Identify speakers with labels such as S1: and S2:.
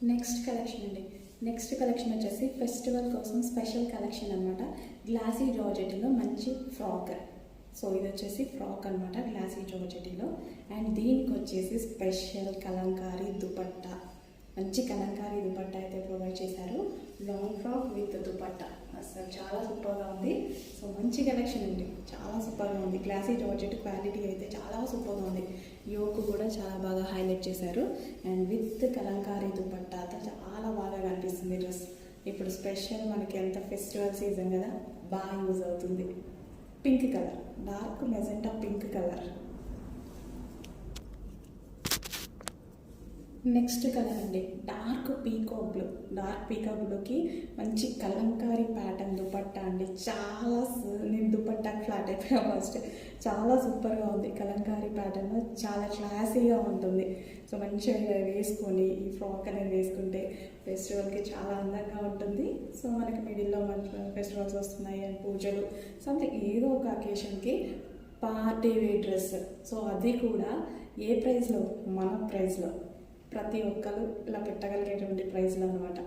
S1: Next collection అండి. Next collection వచ్చేసి festival కోసం స్పెషల్ కలెక్షన్ అనమాట. గ్లాసీ జార్జెట్లో మంచి ఫ్రాక్. సో ఇది వచ్చేసి ఫ్రాక్ అనమాట, గ్లాసీ జార్జెట్లో. అండ్ దీనికి వచ్చేసి స్పెషల్ కలంకారీ దుపట్టా, మంచి కలంకారీ దుపట్టా అయితే ప్రొవైడ్ చేశారు. లాంగ్ ఫ్రాక్ విత్ దుపట్టా అసలు చాలా సూపర్గా ఉంది. సో మంచి కలెక్షన్ అండి, చాలా సూపర్గా ఉంది. గ్లాసీ జార్జెట్ క్వాలిటీ అయితే చాలా సూపర్గా ఉంది. యోక్ కూడా చాలా బాగా హైలైట్ చేశారు. అండ్ విత్ కలంకారీ దుపట్టా చాలా బాగా కనిపిస్తుంది డ్రెస్. ఇప్పుడు స్పెషల్ మనకి ఎంత ఫెస్టివల్ సీజన్ కదా, బాగా యూజ్ అవుతుంది. Pink colour, dark magenta pink colour. Next colour అండి, dark peacock blue. Dark peacock బ్లూకి మంచి కలంకారీ ప్యాటర్న్ దుపట్టా అండి. చాలా నేను దుపట్టా ఫ్లాట్ అయిపోయా ఫస్ట్. చాలా సూపర్గా ఉంది. కలంకారీ ప్యాటర్న్ చాలా క్లాసీగా ఉంటుంది. సో మంచిగా వేసుకొని ఈ ఫ్రాక్ అనేది వేసుకుంటే ఫెస్టివల్కి చాలా అందంగా ఉంటుంది. సో మనకి మిడిల్లో మంచి ఫెస్టివల్స్ వస్తున్నాయి అండ్ పూజలు సంథింగ్ ఏదో ఒక అకేషన్కి పార్టీ వేర్ డ్రెస్. సో అది కూడా ఏ ప్రైస్లో, మన ప్రైస్లో, ప్రతి ఒక్కరు ఇలా పెట్టగలిగేటువంటి ప్రైస్లో అనమాట.